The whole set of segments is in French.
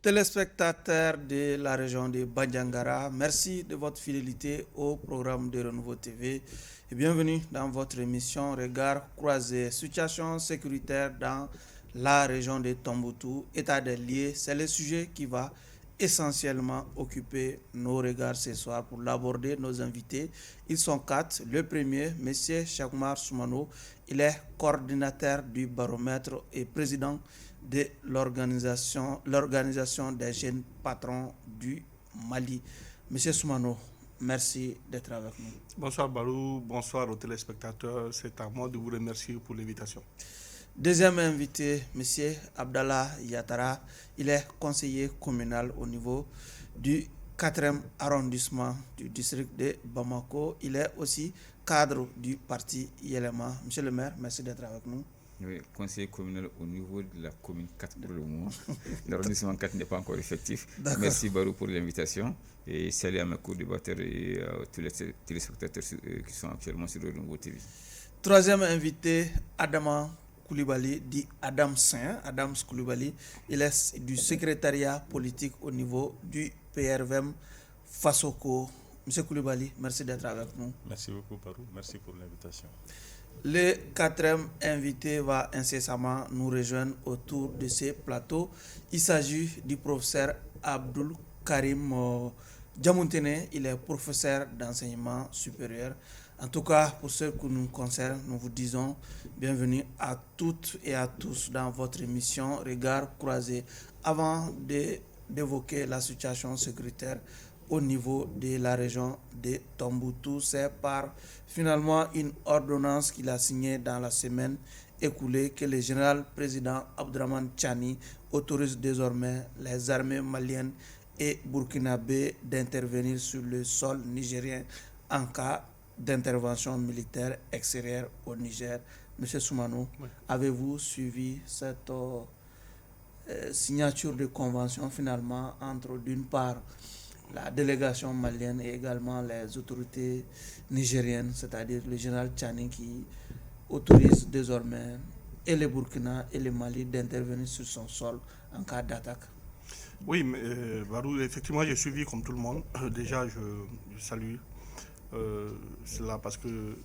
Téléspectateurs de la région de Bandiangara, merci de votre fidélité au programme de Renouveau TV et bienvenue dans votre émission Regard croisé, situation sécuritaire dans la région de Tombouctou, état des lieux. C'est le sujet qui va essentiellement occuper nos regards ce soir. Pour l'aborder, nos invités, ils sont quatre. Le premier, M. Chakmar Soumano, il est coordinateur du baromètre et président de l'organisation des jeunes patrons du Mali. Monsieur Soumano, merci d'être avec nous. Bonsoir Barou, bonsoir aux téléspectateurs. C'est à moi de vous remercier pour l'invitation. Deuxième invité, monsieur Abdallah Yatara, il est conseiller communal au niveau du 4e arrondissement du district de Bamako. Il est aussi cadre du parti Yelema. Monsieur le maire, merci d'être avec nous. Oui, conseiller communal au niveau de la commune 4 pour le moment. L'arrondissement 4 n'est pas encore effectif. D'accord. Merci Barou pour l'invitation et salut à mes co-débatteurs et à tous les téléspectateurs qui sont actuellement sur le Nouveau TV. Troisième invité, Adama Koulibaly, dit Adam Saint. Adams Koulibaly, il est du secrétariat politique au niveau du PRVM Fasoko. Monsieur Koulibaly, merci d'être avec nous. Merci beaucoup Barou, merci pour l'invitation. Le quatrième invité va incessamment nous rejoindre autour de ce plateau. Il s'agit du professeur Abdul Karim Djamoutene. Il est professeur d'enseignement supérieur. En tout cas, pour ceux qui nous concernent, nous vous disons bienvenue à toutes et à tous dans votre émission Regard croisé. Avant d'évoquer la situation sécuritaire au niveau de la région de Tombouctou, c'est par finalement une ordonnance qu'il a signée dans la semaine écoulée que le général président Abdraman Tchani autorise désormais les armées maliennes et burkinabé d'intervenir sur le sol nigérien en cas d'intervention militaire extérieure au Niger. Monsieur Soumano, oui. Avez-vous suivi cette signature de convention finalement entre d'une part la délégation malienne et également les autorités nigériennes, c'est-à-dire le général Tchani qui autorise désormais et le Burkina et le Mali d'intervenir sur son sol en cas d'attaque? Oui, Barou, effectivement, j'ai suivi comme tout le monde. Déjà, je salue cela parce que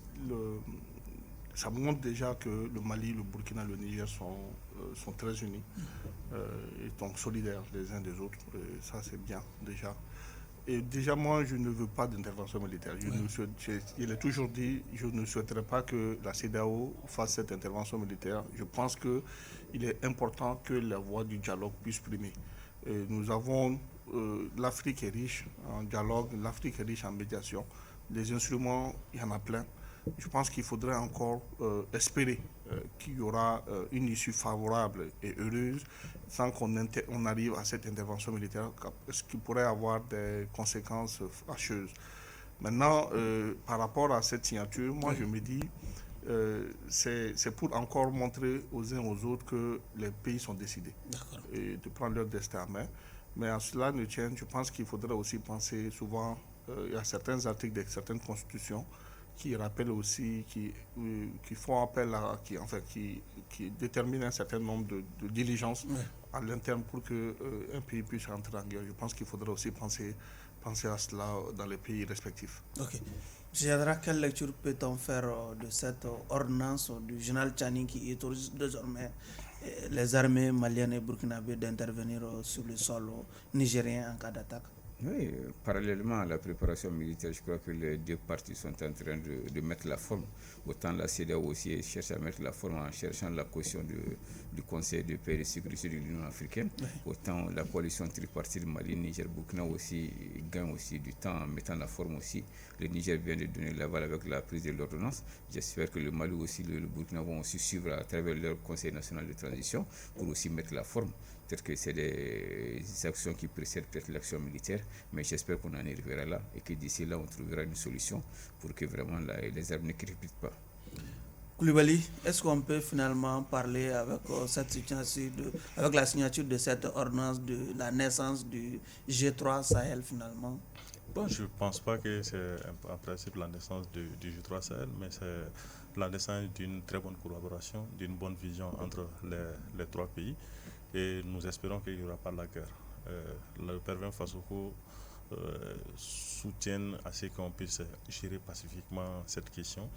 ça montre déjà que le Mali, le Burkina, le Niger sont très unis et donc solidaires les uns des autres. Et ça, c'est bien déjà. Et déjà, moi, je ne veux pas d'intervention militaire. Je l'ai toujours dit, je ne souhaiterais pas que la CEDEAO fasse cette intervention militaire. Je pense qu'il est important que la voie du dialogue puisse primer. Et nous avons, l'Afrique est riche en dialogue, l'Afrique est riche en médiation. Les instruments, il y en a plein. Je pense qu'il faudrait encore espérer qu'il y aura une issue favorable et heureuse sans qu'on arrive à cette intervention militaire, ce qui pourrait avoir des conséquences fâcheuses. Maintenant, par rapport à cette signature, moi je me dis, c'est pour encore montrer aux uns aux autres que les pays sont décidés et de prendre leur destin en main. Mais à cela ne tient, je pense qu'il faudrait aussi penser souvent, il y a certains articles de certaines constitutions qui rappellent aussi, qui font appel à, qui déterminent un certain nombre de diligences à l'interne pour qu'un pays puisse entrer en guerre. Je pense qu'il faudrait aussi penser à cela dans les pays respectifs. Ok. Jadra, quelle lecture peut-on faire de cette ordonnance du général Tchani qui autorise désormais les armées maliennes et burkinabé d'intervenir sur le sol nigérien en cas d'attaque? Oui, parallèlement à la préparation militaire, je crois que les deux parties sont en train de mettre la forme. Autant la CEDEAO aussi cherche à mettre la forme en cherchant la caution du Conseil de paix et de sécurité de l'Union africaine. Oui. Autant la coalition tripartite Mali, Niger, Burkina aussi gagne aussi du temps en mettant la forme aussi. Le Niger vient de donner l'aval avec la prise de l'ordonnance. J'espère que le Mali aussi, le Burkina vont aussi suivre à travers leur Conseil national de transition pour aussi mettre la forme. Peut-être que c'est des actions qui précèdent peut-être l'action militaire, mais j'espère qu'on en arrivera là et que d'ici là, on trouvera une solution pour que vraiment les armes ne crépitent pas. Koulibaly, est-ce qu'on peut finalement parler avec, avec la signature de cette ordonnance de la naissance du G3 Sahel finalement? Bon, je ne pense pas que c'est en principe la naissance du G3 Sahel, mais c'est la naissance d'une très bonne collaboration, d'une bonne vision entre les trois pays. Et nous espérons qu'il n'y aura pas la guerre. le Pervin Fassoko soutiennent à ce qu'on puisse gérer pacifiquement cette question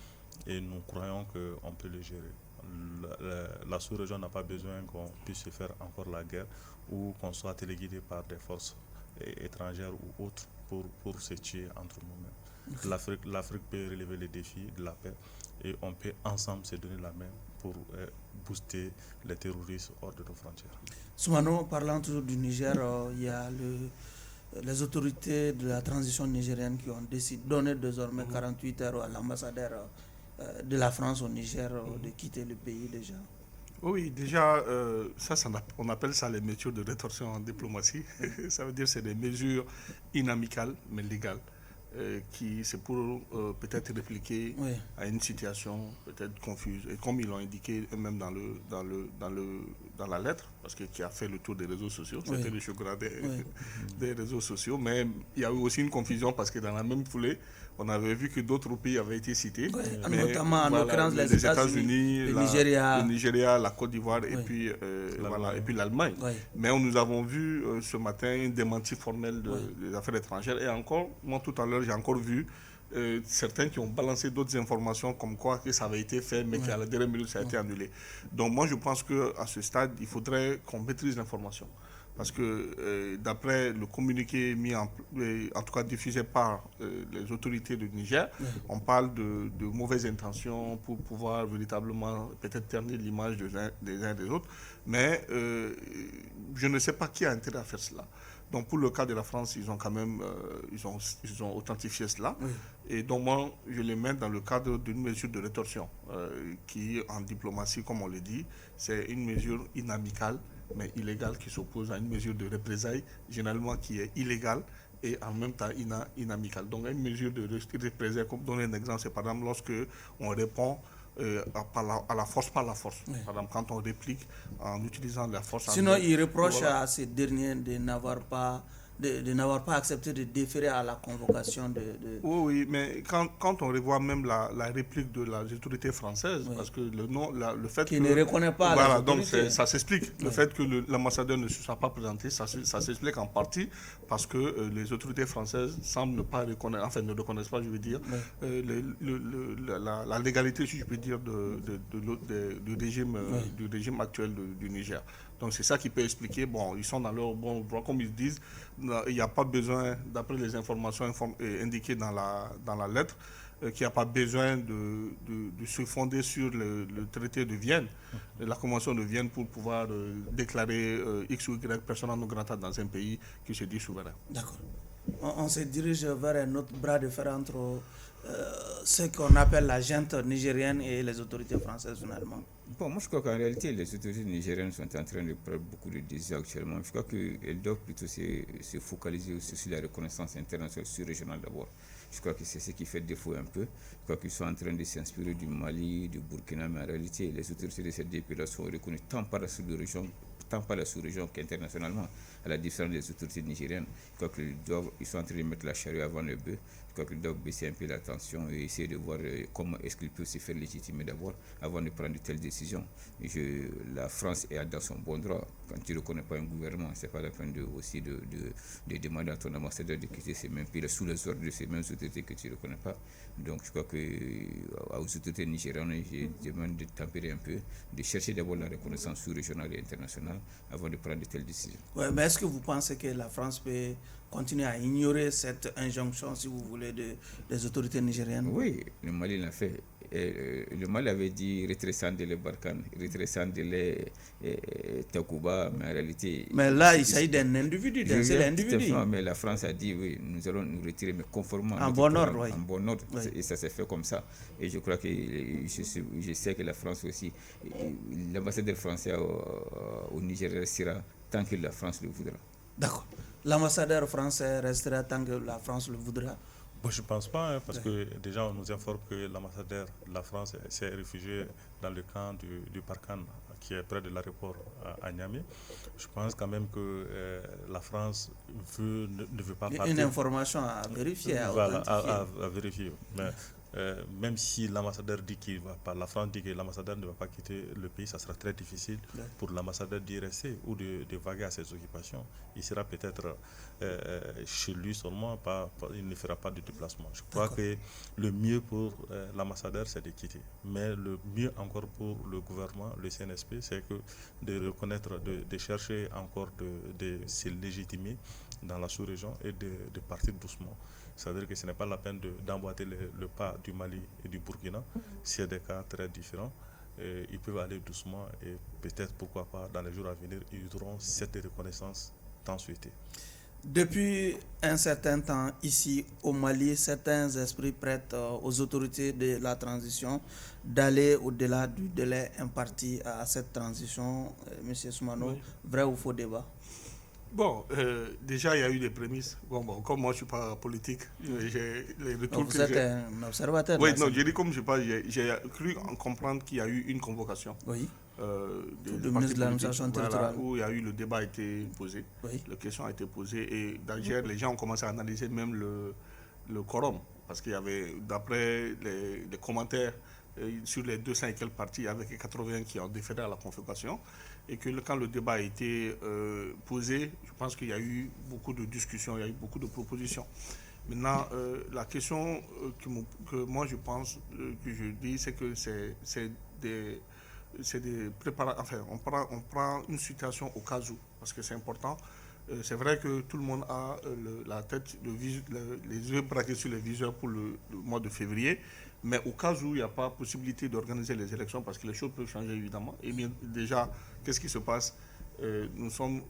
et nous croyons qu'on peut le gérer. La sous-région n'a pas besoin qu'on puisse se faire encore la guerre ou qu'on soit téléguidé par des forces étrangères ou autres pour se tuer entre nous-mêmes. L'Afrique peut relever les défis de la paix et on peut ensemble se donner la main pour booster les terroristes hors de nos frontières. Soumano, parlant toujours du Niger, il y a les autorités de la transition nigérienne qui ont décidé de donner désormais 48 heures à l'ambassadeur de la France au Niger de quitter le pays déjà. Oui, déjà, on appelle ça les mesures de rétorsion en diplomatie. Ça veut dire que c'est des mesures inamicales mais légales. Qui c'est pour peut-être répliquer à une situation peut-être confuse. Et comme ils l'ont indiqué eux-mêmes dans la lettre, parce que qui a fait le tour des réseaux sociaux, c'était le chocolat des réseaux sociaux, mais il y a eu aussi une confusion parce que dans la même foulée, on avait vu que d'autres pays avaient été cités, notamment en l'occurrence les États-Unis, le Nigeria, la Côte d'Ivoire et puis l'Allemagne. Mais nous avons vu ce matin une démenti formelle des affaires étrangères et encore, moi tout à l'heure j'ai encore vu certains qui ont balancé d'autres informations comme quoi que ça avait été fait mais qu'à la dernière minute ça a été annulé. Donc moi je pense qu'à ce stade il faudrait qu'on maîtrise l'information. Parce que d'après le communiqué en tout cas diffusé par les autorités du Niger, on parle de mauvaises intentions pour pouvoir véritablement peut-être ternir l'image des uns et des autres. Mais je ne sais pas qui a intérêt à faire cela. Donc pour le cas de la France, ils ont quand même ils ont authentifié cela. Et donc moi, je les mets dans le cadre d'une mesure de rétorsion qui, en diplomatie, comme on le dit, c'est une mesure inamicale mais illégale qui s'oppose à une mesure de représailles, généralement qui est illégale et en même temps inamicale. Donc une mesure de représailles, comme donner un exemple, c'est par exemple lorsque on répond à la force par la force. Par exemple, quand on réplique en utilisant la force. Sinon, il reproche à ces derniers de n'avoir pas accepté de déférer à la convocation Oui, mais quand on revoit même la réplique de la autorité française, parce que le fait qui ne reconnaît pas la donc ça s'explique. Le fait que l'ambassadeur ne se soit pas présenté, ça s'explique en partie parce que les autorités françaises semblent ne pas reconnaître, enfin ne reconnaissent pas, je veux dire, la légalité, si je peux dire, du régime actuel du Niger. Donc c'est ça qui peut expliquer, ils sont dans leur bon droit, comme ils disent, il n'y a pas besoin, d'après les informations indiquées dans la lettre, qu'il n'y a pas besoin de se fonder sur le traité de Vienne, la convention de Vienne pour pouvoir déclarer X ou Y persona non grata dans un pays qui se dit souverain. D'accord. On se dirige vers un autre bras de fer entre ce qu'on appelle la junte nigérienne et les autorités françaises finalement. Bon, moi je crois qu'en réalité, les autorités nigériennes sont en train de prendre beaucoup de désirs actuellement. Je crois qu'elles doivent plutôt se focaliser aussi sur la reconnaissance internationale sous-régionale d'abord. Je crois que c'est ce qui fait défaut un peu. Je crois qu'ils sont en train de s'inspirer du Mali, du Burkina, mais en réalité, les autorités de ces deux pays-là sont reconnues tant par la sous-région qu'internationalement, à la différence des autorités nigériennes. Je crois qu'ils sont en train de mettre la charrue avant le bœuf. Je crois qu'ils doivent baisser un peu la tension et essayer de voir comment est-ce qu'ils peuvent se faire légitimer d'abord avant de prendre de telles décisions. La France est dans son bon droit. Quand tu ne reconnais pas un gouvernement, ce n'est pas la peine de demander à ton ambassadeur de quitter ces mêmes pays sous les ordres de ces mêmes autorités que tu ne reconnais pas. Donc je crois qu'aux autorités nigériennes, je demande de tempérer un peu, de chercher d'abord la reconnaissance sous-régionale et internationale avant de prendre de telles décisions. Ouais, mais est-ce que vous pensez que la France peut continuer à ignorer cette injonction, si vous voulez, des autorités nigériennes? Oui, le Mali l'a fait. Le Mali avait dit rétrécissant de les Barkhane, rétrécissant de les Takuba, mais en réalité... Mais là, il s'agit d'un individu, d'un seul individu. Mais la France a dit, oui, nous allons nous retirer, mais conformément en bon ordre, oui. En bon ordre, oui. Et ça s'est fait comme ça. Et je crois que, je sais que la France aussi, l'ambassadeur français au Niger restera tant que la France le voudra. D'accord. L'ambassadeur français restera tant que la France le voudra. Bon, je ne pense pas, parce que déjà on nous informe que l'ambassadeur de la France s'est réfugié dans le camp du Barkhane, qui est près de l'aéroport à Niamey. Je pense quand même que la France ne veut pas partir. Une information à vérifier, à vérifier. Mais même si l'ambassadeur dit qu'il va pas, la France dit que l'ambassadeur ne va pas quitter le pays, ça sera très difficile pour l'ambassadeur d'y rester ou de vaguer à ses occupations. Il sera peut-être chez lui seulement, il ne fera pas de déplacement. Je crois que le mieux pour l'ambassadeur, c'est de quitter. Mais le mieux encore pour le gouvernement, le CNSP, c'est de reconnaître, de chercher encore de se légitimer dans la sous-région et de partir doucement. C'est-à-dire que ce n'est pas la peine d'emboîter le pas du Mali et du Burkina. C'est des cas très différents. Ils peuvent aller doucement et peut-être, pourquoi pas, dans les jours à venir, ils auront cette reconnaissance tant souhaitée. Depuis un certain temps, ici au Mali, certains esprits prêtent aux autorités de la transition d'aller au-delà du délai imparti à cette transition. Monsieur Soumano, vrai ou faux débat? Bon, déjà, il y a eu des prémices. Bon, comme moi, je ne suis pas politique, j'ai les retours vous êtes un observateur. Oui, non, j'ai dit comme je ne sais pas, j'ai cru comprendre qu'il y a eu une convocation. Oui. De ministre de l'administration territoriale. Où il y a eu le débat a été posé. Oui. La question a été posée. Et d'ailleurs, les gens ont commencé à analyser même le quorum. Parce qu'il y avait, d'après les commentaires, sur les 200 et quelques partis, il y avait 80 qui ont déféré à la convocation. Et que quand le débat a été posé, je pense qu'il y a eu beaucoup de discussions, il y a eu beaucoup de propositions. Maintenant, la question que moi je pense, que je dis, c'est que c'est des préparatifs. Enfin, on prend une situation au cas où, parce que c'est important. C'est vrai que tout le monde a la tête, les yeux braqués sur les viseurs pour le mois de février, mais au cas où il n'y a pas possibilité d'organiser les élections, parce que les choses peuvent changer évidemment. Et bien déjà, qu'est-ce qui se passe? Il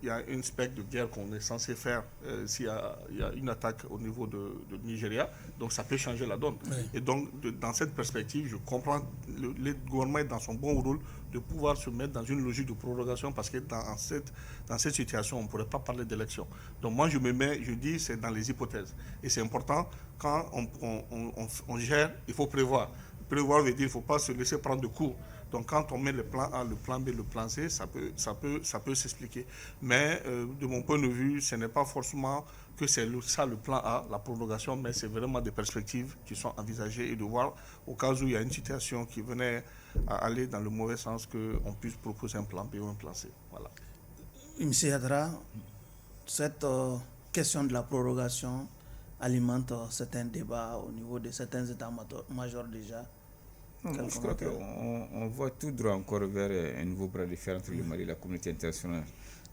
y a une spectre de guerre qu'on est censé faire s'il y a une attaque au niveau de Nigeria, donc ça peut changer la donne. Oui. Et donc, dans cette perspective, je comprends le gouvernement est dans son bon rôle de pouvoir se mettre dans une logique de prorogation, parce que dans cette situation, on ne pourrait pas parler d'élection. Donc moi, je dis, c'est dans les hypothèses. Et c'est important, quand on gère, il faut prévoir. Prévoir veut dire qu'il ne faut pas se laisser prendre de court. Donc quand on met le plan A, le plan B, le plan C, ça peut s'expliquer. Mais de mon point de vue, ce n'est pas forcément que c'est ça le plan A, la prolongation, mais c'est vraiment des perspectives qui sont envisagées et de voir au cas où il y a une situation qui venait à aller dans le mauvais sens, qu'on puisse proposer un plan B ou un plan C. Voilà. M. Yadra, cette question de la prorogation alimente certains débats au niveau de certains états-majors déjà. Non, je crois qu'on voit tout droit encore vers un nouveau bras de fer entre le Mali et la communauté internationale.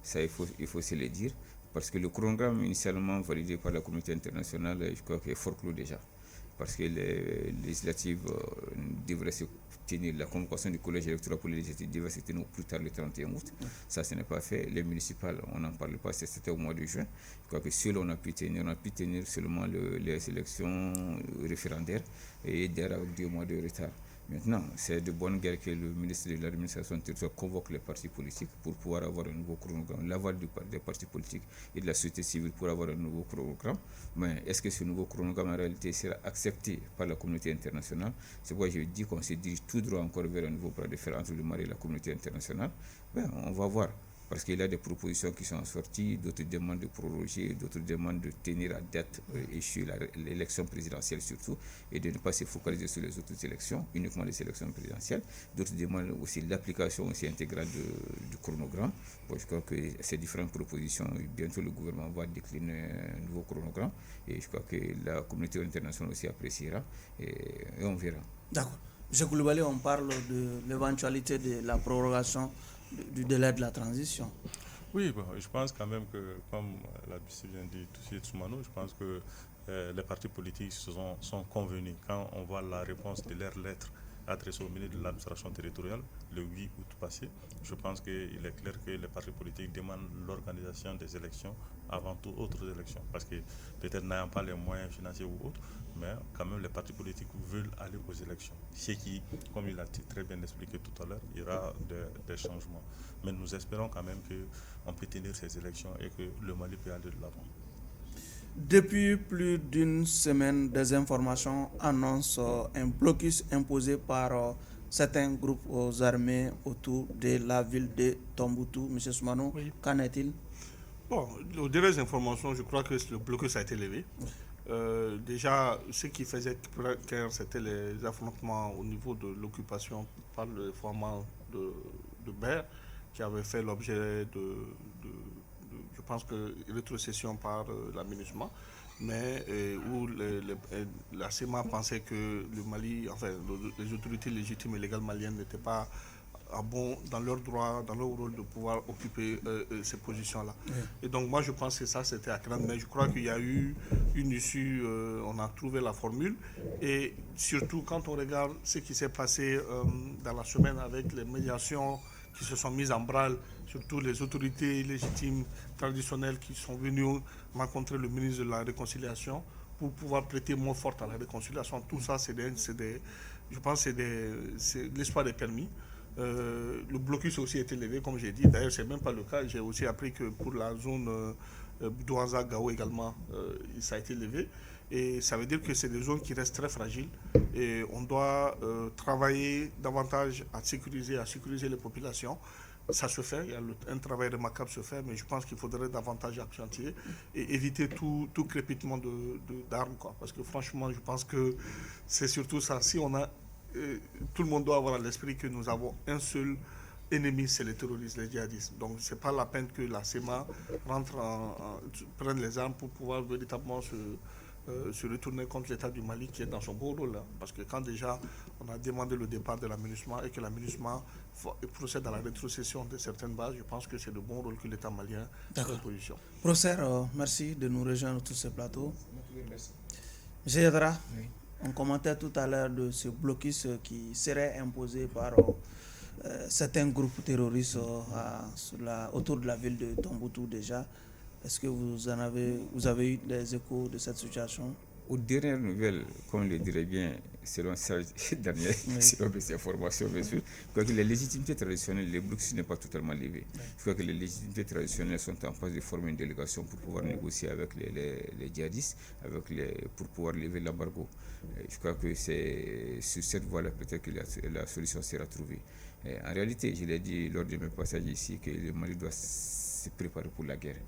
Ça, il faut se le dire. Parce que le chronogramme initialement validé par la communauté internationale, je crois qu'il est fort clos déjà. Parce que les législatives devraient se tenir, la convocation du collège électoral pour les législatives devrait se tenir au plus tard le 31 août. Ça, ce n'est pas fait. Les municipales, on n'en parle pas, c'était au mois de juin. Je crois que seul on a pu tenir seulement les élections référendaires et derrière avec 2 mois de retard. Maintenant, c'est de bonne guerre que le ministre de l'administration territoriale convoque les partis politiques pour pouvoir avoir un nouveau chronogramme, l'aval des partis politiques et de la société civile pour avoir un nouveau chronogramme. Mais est-ce que ce nouveau chronogramme en réalité sera accepté par la communauté internationale? C'est pourquoi je dis qu'on se dirige tout droit encore vers un nouveau bras de fer entre le Mali et la communauté internationale. On va voir. Parce qu'il y a des propositions qui sont sorties, d'autres demandent de proroger, d'autres demandent de tenir à date échue l'élection présidentielle surtout, et de ne pas se focaliser sur les autres élections, uniquement les élections présidentielles. D'autres demandent aussi l'application aussi intégrale du chronogramme. Bon, je crois que ces différentes propositions, bientôt le gouvernement va décliner un nouveau chronogramme, et je crois que la communauté internationale aussi appréciera, et on verra. D'accord. M. Koulibaly, on parle de l'éventualité de la prorogation du délai de la transition. Oui, bon, je pense quand même que, comme l'a bien dit tout de suite Soumano, je pense que les partis politiques sont convenus. Quand on voit la réponse de leur lettre adressée au ministre de l'administration territoriale le 8 août passé, je pense qu'il est clair que les partis politiques demandent l'organisation des élections avant toute autre élection. Parce que peut-être n'ayant pas les moyens financiers ou autres, mais quand même les partis politiques veulent aller aux élections. Ce qui, comme il a très bien expliqué tout à l'heure, il y aura des changements. Mais nous espérons quand même qu'on peut tenir ces élections et que le Mali peut aller de l'avant. Depuis plus d'une semaine, des informations annoncent un blocus imposé par certains groupes armés autour de la ville de Tombouctou. M. Soumano, oui. Qu'en est-il? Bon, aux dernières informations, je crois que le blocus a été levé. Déjà, ce qui faisait craindre, c'était les affrontements au niveau de l'occupation par le formant de Ber, qui avait fait l'objet je pense que rétrocession par la MINUSMA, mais où la CEMA pensait que le Mali, enfin les autorités légitimes et légales maliennes n'étaient pas dans leur droit, dans leur rôle de pouvoir occuper ces positions-là. Oui. Et donc moi je pense que ça c'était à craindre, mais je crois qu'il y a eu une issue, on a trouvé la formule, et surtout quand on regarde ce qui s'est passé dans la semaine avec les médiations qui se sont mises en branle, surtout les autorités légitimes traditionnelles qui sont venues rencontrer le ministre de la Réconciliation pour pouvoir prêter mot forte à la réconciliation. Tout ça, je pense que c'est l'espoir des permis. Le blocus a aussi été levé, comme j'ai dit. D'ailleurs, ce n'est même pas le cas. J'ai aussi appris que pour la zone Douanza-Gao également, ça a été levé. Et ça veut dire que c'est des zones qui restent très fragiles. Et on doit travailler davantage à sécuriser les populations. Ça se fait, un travail remarquable se fait, mais je pense qu'il faudrait davantage accentuer et éviter tout crépitement d'armes. Parce que franchement, je pense que c'est surtout ça. Si on a tout le monde doit avoir à l'esprit que nous avons un seul ennemi, c'est les terroristes, les djihadistes. Donc ce n'est pas la peine que la CEMA prenne les armes pour pouvoir véritablement se retourner contre l'État du Mali qui est dans son beau rôle. Parce que quand déjà on a demandé le départ de la MINUSMA et que la MINUSMA procède à la rétrocession de certaines bases, je pense que c'est le bon rôle que l'État malien a en position. Professeur, merci de nous rejoindre sur ce plateau. Merci. M. Yadra, oui. On commentait tout à l'heure de ce blocus qui serait imposé par certains groupes terroristes autour de la ville de Tombouctou déjà. Est-ce que vous avez eu des échos de cette situation? Aux dernières nouvelles, comme le dirait bien, selon ces dernières informations, je crois que les légitimités traditionnelles, les blocus n'est pas totalement levé. Je crois que les légitimités traditionnelles sont en phase de former une délégation pour pouvoir négocier avec les djihadistes, pour pouvoir lever l'embargo. Je crois que c'est sur cette voie-là peut-être que la solution sera trouvée. En réalité, je l'ai dit lors de mes passages ici, que le Mali doit se préparer pour la guerre.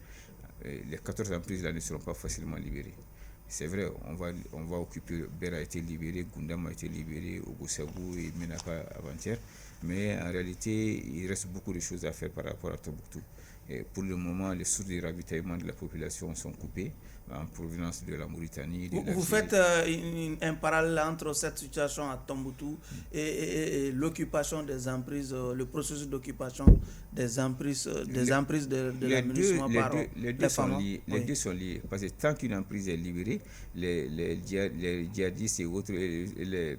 Les 14 emprises là ne seront pas facilement libérées. C'est vrai, on va occuper, Ber a été libéré, Goundam a été libéré, Ogosagou et Menaka avant-hier, mais en réalité, il reste beaucoup de choses à faire par rapport à Tombouctou. Et pour le moment, les sources de ravitaillement de la population sont coupées en provenance de la Mauritanie. Vous faites un parallèle entre cette situation à Tombouctou et l'occupation des emprises, le processus d'occupation des emprises de la MINUSMA par les deux sont liés. Parce que tant qu'une emprise est libérée, les djihadistes et autres,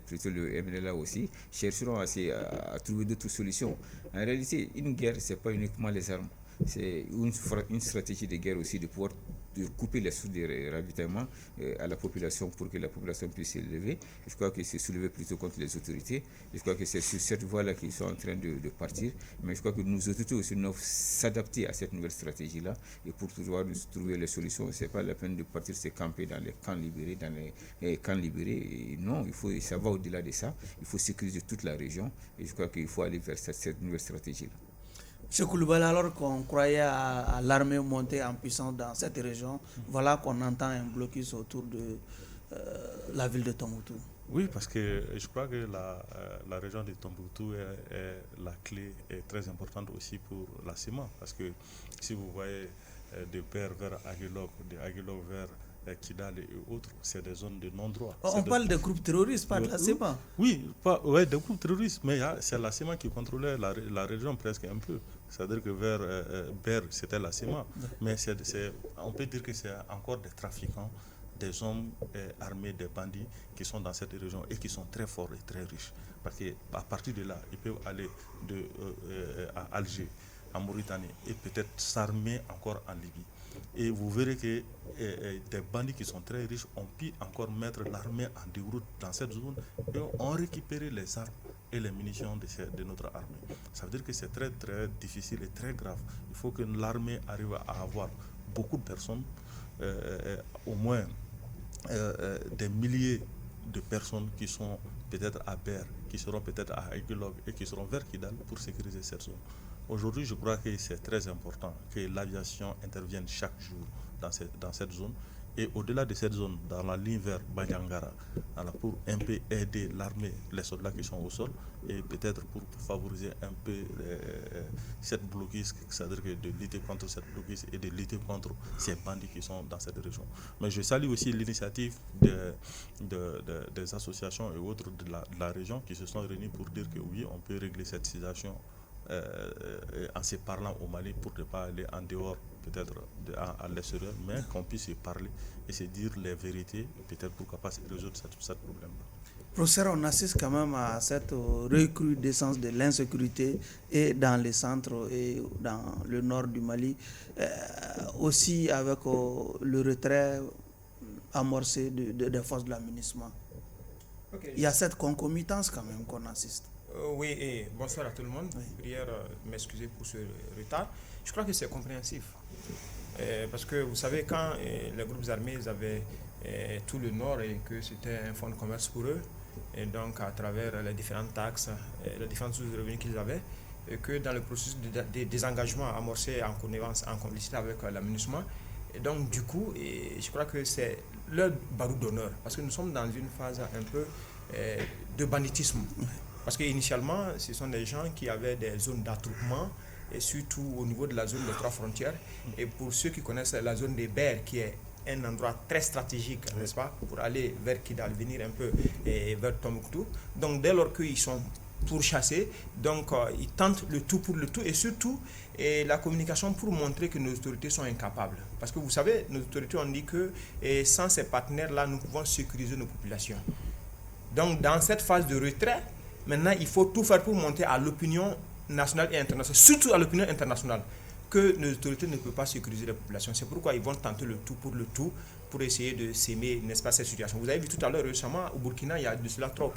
plutôt le MNLA aussi, chercheront à trouver d'autres solutions. En réalité, une guerre, ce n'est pas uniquement les armes. C'est une stratégie de guerre aussi de pouvoir couper les sources de ravitaillement à la population pour que la population puisse s'élever. Je crois que c'est soulevé plutôt contre les autorités. Je crois que c'est sur cette voie-là qu'ils sont en train de partir. Mais je crois que nos autorités aussi doivent s'adapter à cette nouvelle stratégie-là et pour pouvoir trouver les solutions. Ce n'est pas la peine de partir se camper dans les camps libérés, Non, ça va au-delà de ça. Il faut sécuriser toute la région et je crois qu'il faut aller vers cette nouvelle stratégie-là. M. Koulibaly, alors qu'on croyait à l'armée montée en puissance dans cette région, voilà qu'on entend un blocus autour de la ville de Tombouctou. Oui, parce que je crois que la région de Tombouctou est la clé est très importante aussi pour la CEMA. Parce que si vous voyez de Ber vers Aguelog, de Aguelog vers Kidal et autres, c'est des zones de non-droit. On parle de groupes terroristes, pas de la CEMA. Oui, des groupes terroristes, mais c'est la CEMA qui contrôlait la région presque un peu. C'est-à-dire que vers Ber, c'était la CEMA. Mais on peut dire que c'est encore des trafiquants, des hommes armés, des bandits qui sont dans cette région et qui sont très forts et très riches. Parce qu'à partir de là, ils peuvent aller à Alger, en Mauritanie et peut-être s'armer encore en Libye. Et vous verrez que des bandits qui sont très riches ont pu encore mettre l'armée en déroute dans cette zone et ont récupéré les armes et les munitions de notre armée. Ça veut dire que c'est très très difficile et très grave. Il faut que l'armée arrive à avoir beaucoup de personnes, au moins des milliers de personnes qui sont peut-être à Ber, qui seront peut-être à Aguelog et qui seront vers Kidal pour sécuriser cette zone. Aujourd'hui, je crois que c'est très important que l'aviation intervienne chaque jour dans cette zone Et au-delà de cette zone, dans la ligne vers Banyangara, pour un peu aider l'armée, les soldats qui sont au sol, et peut-être pour favoriser un peu cette blocus, c'est-à-dire de lutter contre cette blocus et de lutter contre ces bandits qui sont dans cette région. Mais je salue aussi l'initiative des associations et autres de la région qui se sont réunis pour dire que oui, on peut régler cette situation en se parlant au Mali pour ne pas aller en dehors, peut-être à l'extérieur, mais qu'on puisse se parler et se dire les vérités, peut-être pourquoi pas résoudre ce problème-là. Professeur, on assiste quand même à cette recrudescence de l'insécurité et dans les centres et dans le nord du Mali, aussi avec le retrait amorcé des forces de l'aménagement. Okay. Il y a cette concomitance quand même qu'on assiste. Oui, et bonsoir à tout le monde. Oui. Prière m'excuser pour ce retard. Je crois que c'est compréhensif. Parce que vous savez, quand les groupes armés avaient tout le nord et que c'était un fonds de commerce pour eux, et donc à travers les différentes taxes, les différentes sources de revenus qu'ils avaient, et que dans le processus de désengagement amorcé en connivence, en complicité avec l'aménagement, et donc du coup, je crois que c'est leur barreau d'honneur, parce que nous sommes dans une phase un peu de banditisme. Parce qu'initialement, ce sont des gens qui avaient des zones d'attroupement, et surtout au niveau de la zone des 3 frontières. Et pour ceux qui connaissent la zone des Bers, qui est un endroit très stratégique, n'est-ce pas, pour aller vers Kidal, venir un peu vers Tombouctou. Donc dès lors qu'ils sont pourchassés, donc ils tentent le tout pour le tout, et surtout la communication pour montrer que nos autorités sont incapables. Parce que vous savez, nos autorités ont dit que sans ces partenaires-là, nous pouvons sécuriser nos populations. Donc dans cette phase de retrait, maintenant, il faut tout faire pour montrer à l'opinion nationale et internationale, surtout à l'opinion internationale, que nos autorités ne peuvent pas sécuriser la population. C'est pourquoi ils vont tenter le tout pour essayer de s'aimer, n'est-ce pas, cette situation. Vous avez vu tout à l'heure récemment au Burkina, il y a de cela 3 ou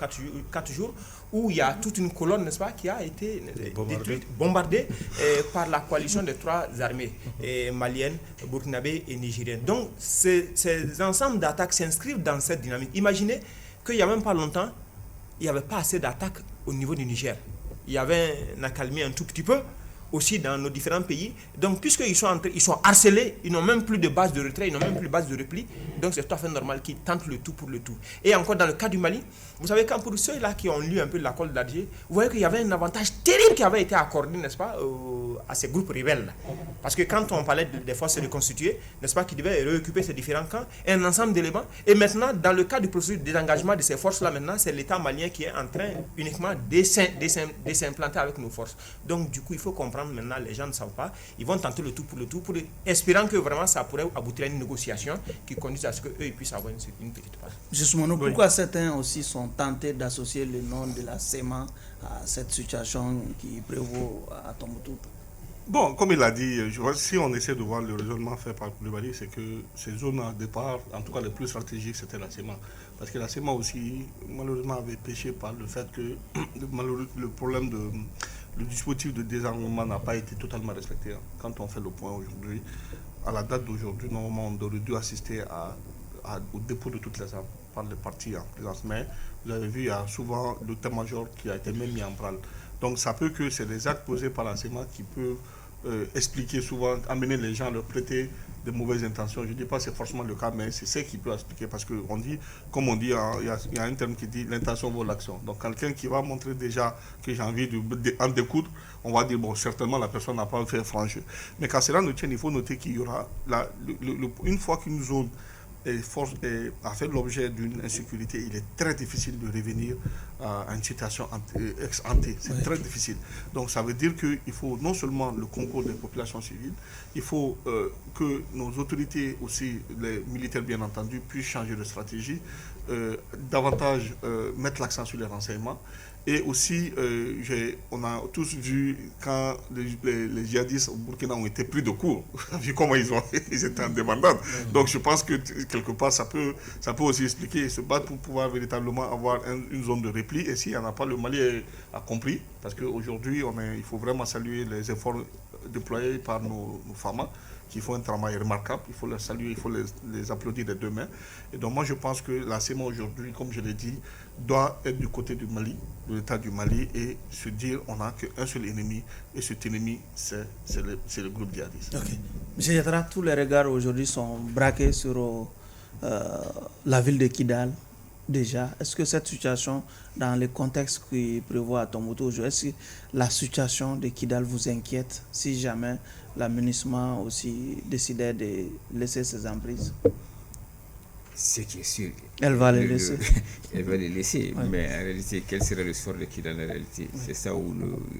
4 jours, où il y a toute une colonne, n'est-ce pas, qui a été détruite, bombardée par la coalition des 3 armées maliennes, burkinabées et nigériennes. Donc, ces ensembles d'attaques s'inscrivent dans cette dynamique. Imaginez qu'il n'y a même pas longtemps, il n'y avait pas assez d'attaques au niveau du Niger. Il y avait un accalmie un tout petit peu aussi dans nos différents pays. Donc, puisqu'ils sont harcelés, ils n'ont même plus de base de retrait, ils n'ont même plus de base de repli. Donc, c'est tout à fait normal qu'ils tentent le tout pour le tout. Et encore dans le cas du Mali, vous savez, quand pour ceux-là qui ont lu un peu l'accord d'Alger, vous voyez qu'il y avait un avantage terrible qui avait été accordé, n'est-ce pas, à ces groupes rebelles. Parce que quand on parlait des forces reconstituées, n'est-ce pas, qui devaient réoccuper ces différents camps, un ensemble d'éléments. Et maintenant, dans le cas du processus de désengagement de ces forces-là, maintenant, c'est l'État malien qui est en train uniquement de s'implanter avec nos forces. Donc, du coup, il faut comprendre maintenant, les gens ne savent pas. Ils vont tenter le tout, pour espérant que vraiment ça pourrait aboutir à une négociation qui conduise à ce qu'eux ils puissent avoir une petite part. Justement, pourquoi certains aussi sont tentés d'associer le nom de la SEMA à cette situation qui prévaut à Tombouctou? Bon, comme il l'a dit, si on essaie de voir le raisonnement fait par Koulibaly, c'est que ces zones de départ, en tout cas les plus stratégiques, c'était la SEMA. Parce que la SEMA aussi, malheureusement, avait péché par le fait que le problème le dispositif de désarmement n'a pas été totalement respecté. Quand on fait le point aujourd'hui, à la date d'aujourd'hui, normalement, on aurait dû assister au dépôt de toutes les armes par les partis en présence. Mais vous avez vu, il y a souvent le l'état-major qui a été même mis en branle. Donc ça peut que c'est les actes posés par la SEMA qui peuvent expliquer souvent, amener les gens à leur prêter de mauvaises intentions. Je ne dis pas que c'est forcément le cas, mais c'est ce qui peut expliquer. Parce qu'on dit, comme on dit, il y a un terme qui dit l'intention vaut l'action. Donc quelqu'un qui va montrer déjà que j'ai envie d'en découdre, on va dire, bon, certainement la personne n'a pas fait franc jeu. Mais quand cela nous tient, il faut noter qu'il y aura, une fois qu'une zone a fait l'objet d'une insécurité, il est très difficile de revenir à une situation ex-ante. C'est très difficile. Donc ça veut dire qu'il faut non seulement le concours des populations civiles, il faut que nos autorités aussi, les militaires bien entendu, puissent changer de stratégie, davantage mettre l'accent sur les renseignements. Et aussi, on a tous vu quand les djihadistes au Burkina ont été pris de court, vu comment ils étaient en débandade. Donc je pense que quelque part, ça peut aussi expliquer, se battre pour pouvoir véritablement avoir une zone de repli. Et s'il n'y en a pas, le Mali a compris, parce qu'aujourd'hui, il faut vraiment saluer les efforts déployés par nos FAMA, qui font un travail remarquable. Il faut les saluer, il faut les applaudir des 2 mains. Et donc moi, je pense que la SEMA aujourd'hui, comme je l'ai dit, doit être du côté du Mali, de l'État du Mali, et se dire on n'a qu'un seul ennemi, et cet ennemi, c'est le groupe djihadiste. Ok. M. Yatra, tous les regards aujourd'hui sont braqués sur la ville de Kidal déjà? Est-ce que cette situation, dans le contexte qui prévoit à Tombouctou aujourd'hui, est-ce que la situation de Kidal vous inquiète si jamais l'aménagement aussi décidait de laisser ses emprises? Ce qui est sûr. Elle va les laisser. Elle va les laisser. Oui. Mais en réalité, quel sera le sort de Kidal en réalité? Oui. C'est ça où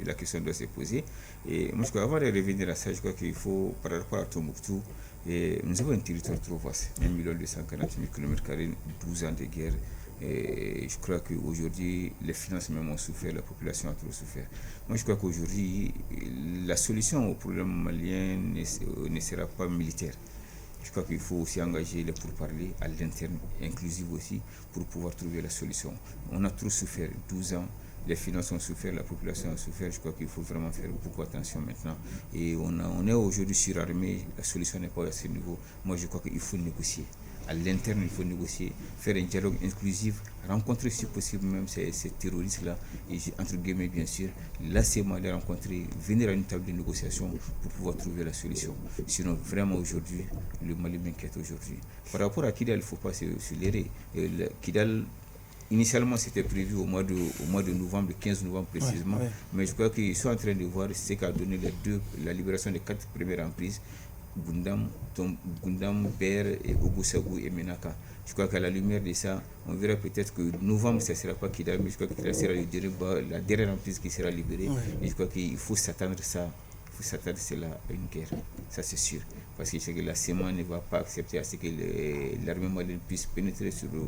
la question doit se poser. Et moi, je crois, avant de revenir à ça, je crois qu'il faut, par rapport à Tombouctou, nous avons un territoire trop vaste, 1 240 000 km², 12 ans de guerre. Et je crois qu'aujourd'hui, les finances même ont souffert, la population a trop souffert. Moi, je crois qu'aujourd'hui, la solution au problème malien ne sera pas militaire. Je crois qu'il faut aussi engager les pourparlers à l'interne, inclusif aussi, pour pouvoir trouver la solution. On a trop souffert, 12 ans, les finances ont souffert, la population a souffert. Je crois qu'il faut vraiment faire beaucoup attention maintenant. Et on est aujourd'hui surarmé, la solution n'est pas à ce niveau. Moi, je crois qu'il faut négocier. À l'interne, il faut négocier, faire un dialogue inclusif, rencontrer si possible même ces terroristes-là, et entre guillemets bien sûr, l'ACMA les rencontrer, venir à une table de négociation pour pouvoir trouver la solution. Sinon, vraiment aujourd'hui, le Mali m'inquiète aujourd'hui. Par rapport à Kidal, il ne faut pas se leurrer. Kidal, initialement, c'était prévu au mois de novembre, le 15 novembre précisément, Ouais. mais je crois qu'ils sont en train de voir ce qu'a donné la libération des 4 premières emprises. Gundam, Ber, et Ogusagou et Menaka. Je crois qu'à la lumière de ça, on verra peut-être que novembre, ça ne sera pas Kidal, mais je crois que Kidal sera la dernière emprise qui sera libérée. Ouais. Et je crois qu'il faut s'attendre à une guerre, ça c'est sûr. Parce que la CEMA ne va pas accepter à ce que l'armée malienne puisse pénétrer sur le...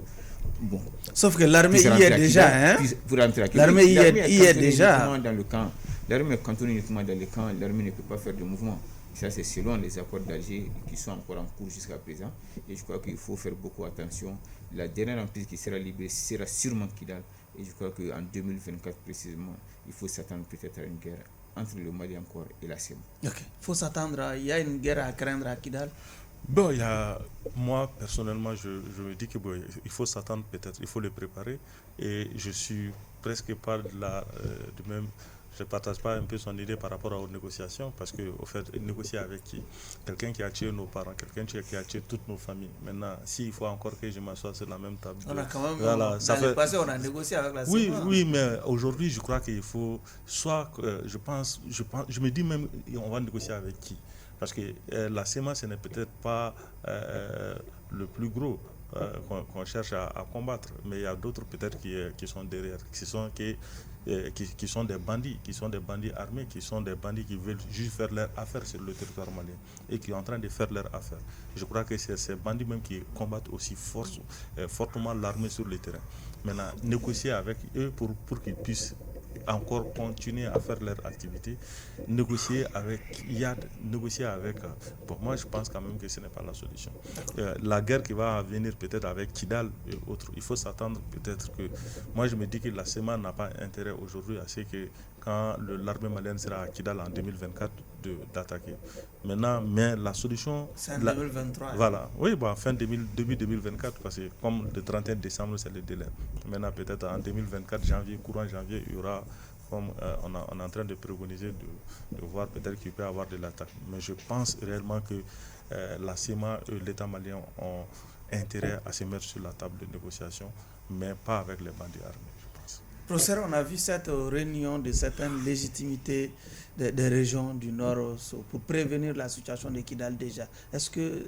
Bon. Sauf que l'armée y est déjà, hein? Pour entrer à Kidal. L'armée y est déjà. Dans le camp. L'armée est cantonnée uniquement dans le camp, l'armée ne peut pas faire de mouvement. Ça, c'est selon les accords d'Alger qui sont encore en cours jusqu'à présent. Et je crois qu'il faut faire beaucoup attention. La dernière emprise qui sera libérée sera sûrement Kidal. Et je crois qu'en 2024 précisément, il faut s'attendre peut-être à une guerre entre le Mali encore et la CEMA. Ok. Il faut s'attendre, il y a une guerre à craindre à Kidal. Bon, moi, personnellement, je me dis que il faut s'attendre peut-être, il faut le préparer. Et je suis presque pas de même... Je ne partage pas un peu son idée par rapport aux négociations, parce qu'au fait, négocier avec qui? Quelqu'un qui a tué nos parents, quelqu'un qui a tué toutes nos familles. Maintenant, s'il faut encore que je m'assoie sur la même table... On a quand même, voilà, dans le passé, on a négocié avec la CEMA. Oui, mais aujourd'hui, je crois qu'il faut... je me dis même, on va négocier avec qui? Parce que la CEMA, ce n'est peut-être pas le plus gros qu'on cherche à combattre, mais il y a d'autres peut-être qui sont derrière, qui sont des bandits armés, qui sont des bandits qui veulent juste faire leur affaire sur le territoire malien et qui sont en train de faire leur affaire. Je crois que c'est ces bandits même qui combattent aussi fortement l'armée sur le terrain. Maintenant, négocier avec eux pour qu'ils puissent encore continuer à faire leur activité, négocier avec IAD, négocier avec... Bon, moi je pense quand même que ce n'est pas la solution. La guerre qui va venir peut-être avec Kidal et autres, il faut s'attendre peut-être que... Moi je me dis que la CEMA n'a pas intérêt aujourd'hui à ce que quand l'armée malienne sera à Kidal en 2024 d'attaquer. Maintenant, mais la solution... C'est en 2023. Voilà, oui, début 2024, parce que comme le 31 décembre c'est le délai. Maintenant peut-être en 2024, courant janvier, il y aura, comme on est en train de préconiser, de voir peut-être qu'il peut y avoir de l'attaque. Mais je pense réellement que la CEMA et l'État malien ont intérêt à se mettre sur la table de négociation, mais pas avec les bandits armés, je pense. Professeur, on a vu cette réunion de certaines légitimités des régions du Nord pour prévenir la situation de Kidal déjà. Est-ce que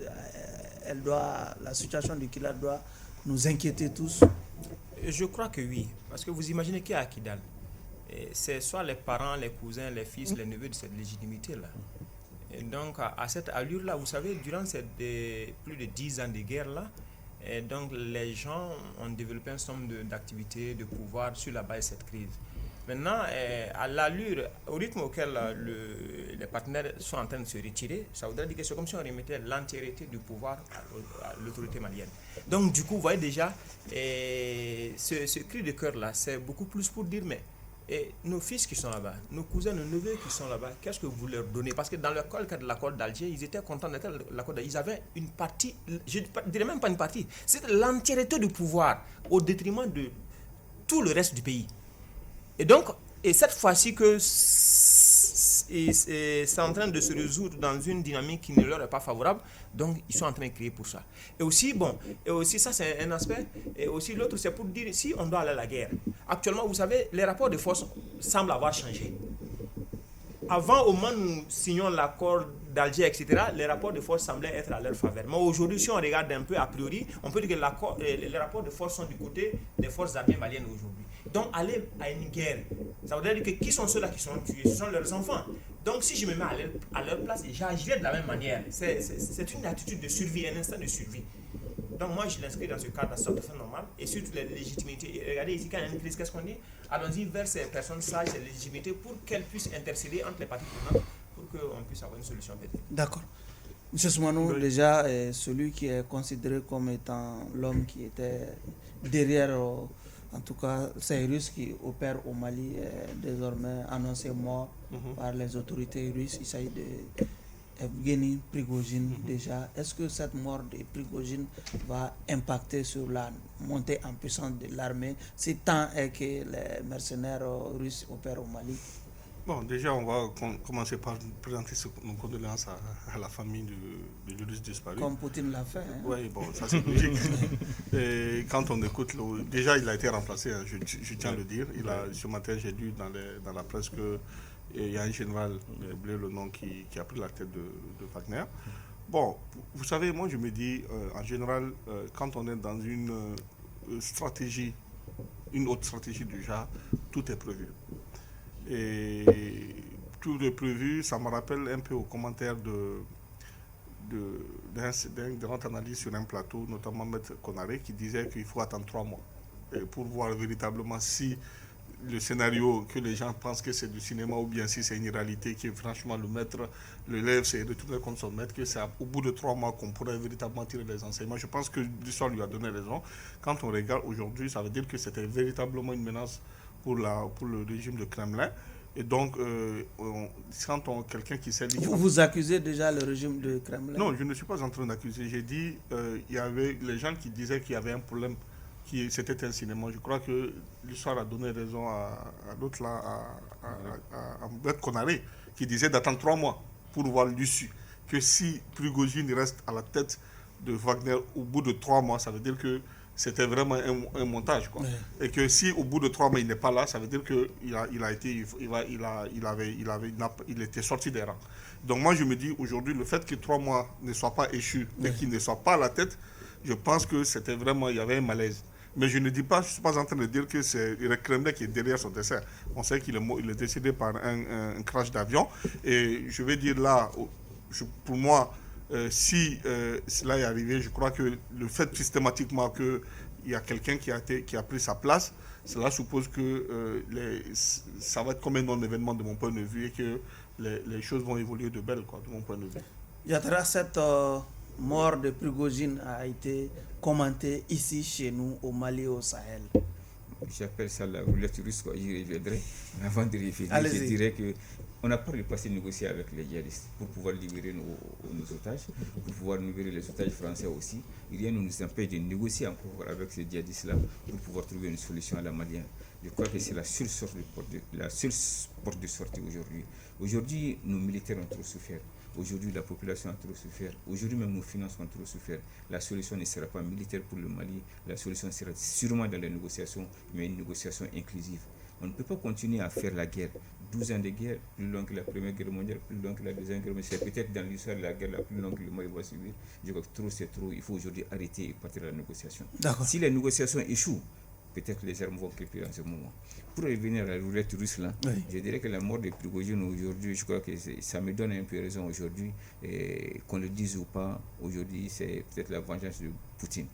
la situation de Kidal doit nous inquiéter tous? Je crois que oui, parce que vous imaginez qu'il y a à Kidal, c'est soit les parents, les cousins, les fils, les neveux de cette légitimité-là. Et donc, à cette allure-là, vous savez, durant plus de 10 ans de guerre-là, et donc les gens ont développé un certain nombre d'activités, de pouvoir sur la base de cette crise. Maintenant, à l'allure, au rythme auquel les partenaires sont en train de se retirer, ça voudrait dire que c'est comme si on remettait l'entièreté du pouvoir à l'autorité malienne. Donc, du coup, vous voyez déjà, ce cri de cœur-là, c'est beaucoup plus pour dire, mais nos fils qui sont là-bas, nos cousins, nos neveux qui sont là-bas, qu'est-ce que vous leur donnez? Parce que dans le cadre de l'accord d'Alger, ils étaient contents de l'accord d'Alger. Ils avaient une partie, je ne dirais même pas une partie, c'est l'entièreté du pouvoir au détriment de tout le reste du pays. Et donc, cette fois-ci que c'est en train de se résoudre dans une dynamique qui ne leur est pas favorable, donc ils sont en train de crier pour ça. Et aussi, ça c'est un aspect, et aussi l'autre c'est pour dire si on doit aller à la guerre. Actuellement, vous savez, les rapports de force semblent avoir changé. Avant, au moment où nous signons l'accord d'Alger, etc., les rapports de force semblaient être à leur faveur. Mais aujourd'hui, si on regarde un peu a priori, on peut dire que les rapports de force sont du côté des forces armées maliennes aujourd'hui. Donc, aller à une guerre, ça veut dire que qui sont ceux-là qui sont tués? Ce sont leurs enfants. Donc, si je me mets à leur place, j'agirais de la même manière. C'est une attitude de survie, un instinct de survie. Donc moi je l'inscris dans ce cadre tout à fait normal et surtout les légitimités. Et regardez ici quand il y a une crise, qu'est-ce qu'on dit? Allons-y vers ces personnes sages, ces légitimités pour qu'elles puissent intercéder entre les parties prenantes pour qu'on puisse avoir une solution peut-être. D'accord. Monsieur Soumanou, déjà celui qui est considéré comme étant l'homme qui était derrière, en tout cas ces Russes qui opèrent au Mali, est désormais annoncé mort par les autorités russes. Il s'agit de Evgeny Prigojine déjà. Est-ce que cette mort de Prigojine va impacter sur la montée en puissance de l'armée, si tant est que les mercenaires russes opèrent au Mali? Bon, déjà, on va commencer par présenter nos condoléances à la famille de Russe disparu. Comme Poutine l'a fait. Hein? Oui, bon, ça c'est logique. Et quand on écoute, déjà il a été remplacé, hein, je tiens à le dire. Ce matin, j'ai lu dans la presse que il y a un général, j'ai oublié le nom, qui a pris la tête de Wagner. Bon, vous savez, moi je me dis, en général, quand on est dans une stratégie, une autre stratégie du genre, tout est prévu. Et tout est prévu, ça me rappelle un peu aux commentaires d'un grand analyste sur un plateau, notamment Maître Konaré, qui disait qu'il faut attendre 3 mois pour voir véritablement si le scénario que les gens pensent que c'est du cinéma ou bien si c'est une réalité, que franchement le maître, l'élève s'est retourné contre son maître, que c'est au bout de 3 mois qu'on pourrait véritablement tirer les enseignements. Je pense que l'histoire lui a donné raison. Quand on regarde aujourd'hui, ça veut dire que c'était véritablement une menace pour le régime de Kremlin. Et donc, quand quelqu'un qui s'est dit... Vous accusez déjà le régime de Kremlin? Non, je ne suis pas en train d'accuser. J'ai dit, il y avait les gens qui disaient qu'il y avait un problème, c'était un cinéma. Je crois que l'histoire a donné raison à l'autre là, à Maître Konaré, qui disait d'attendre 3 mois pour voir l'issue. Que si Prigojine reste à la tête de Wagner au bout de 3 mois, ça veut dire que c'était vraiment un montage, quoi. Et que si au bout de 3 mois il n'est pas là, ça veut dire qu'il était sorti des rangs. Donc moi je me dis aujourd'hui, le fait que 3 mois ne soient pas échus et qu'il ne soit pas à la tête, je pense que c'était vraiment, il y avait un malaise. Mais je ne suis pas en train de dire que c'est le Kremlin qui est derrière son décès. On sait qu'il est décédé par un crash d'avion. Et je vais dire là, pour moi, si cela est arrivé, je crois que le fait systématiquement qu'il y a quelqu'un qui a pris sa place, cela suppose que ça va être comme un non-événement de mon point de vue et que les choses vont évoluer de belle, quoi, de mon point de vue. Yatra, cette mort de Prigojine a été commentée ici chez nous au Mali, au Sahel. J'appelle ça la roulette russe, quoi. J'y reviendrai. Mais avant de revenir, je dirais que on n'a pas repassé négocier avec les djihadistes pour pouvoir libérer nos otages, pour pouvoir libérer les otages français aussi. Rien ne nous empêche de négocier encore avec ces djihadistes-là pour pouvoir trouver une solution à la malienne. Je crois que c'est la seule porte de sortie aujourd'hui. Aujourd'hui, nos militaires ont trop souffert. Aujourd'hui, la population a trop souffert. Aujourd'hui, même nos finances ont trop souffert. La solution ne sera pas militaire pour le Mali. La solution sera sûrement dans les négociations, mais une négociation inclusive. On ne peut pas continuer à faire la guerre. 12 ans de guerre, plus long que la Première Guerre mondiale, plus long que la Deuxième Guerre mondiale. C'est peut-être dans l'histoire de la guerre la plus longue que le Mali va subir. Je crois que trop, c'est trop. Il faut aujourd'hui arrêter et partir à la négociation. Si les négociations échouent, peut-être les armes vont crépir en ce moment. Pour revenir à la roulette russe, là, je dirais que la mort de Prigojine aujourd'hui, je crois que ça me donne un peu raison aujourd'hui, qu'on le dise ou pas, aujourd'hui c'est peut-être la vengeance de Poutine.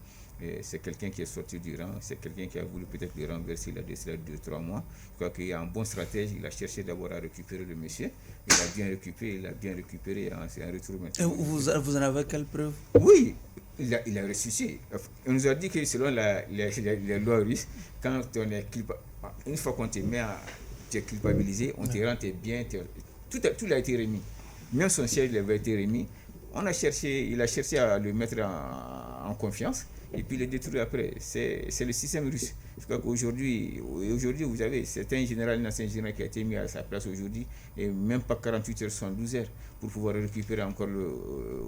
C'est quelqu'un qui est sorti du rang, c'est quelqu'un qui a voulu peut-être le renverser, il a décidé 2-3 mois. Je crois qu'il y a un bon stratège, il a cherché d'abord à récupérer le monsieur, il a bien récupéré, c'est un retour maintenant. Et vous en avez quelle preuve? Oui, il a ressuscité. On nous a dit que selon les lois russes, quand on est une fois qu'on te met à te culpabiliser, on te rend tes biens, tout a été remis. Même son siège avait été remis. Il a cherché à le mettre en confiance. et puis le détruire après. C'est le système russe. Je crois qu'aujourd'hui, vous savez, c'est un général, un ancien général qui a été mis à sa place aujourd'hui, et même pas 48 heures, 72 heures, pour pouvoir récupérer encore le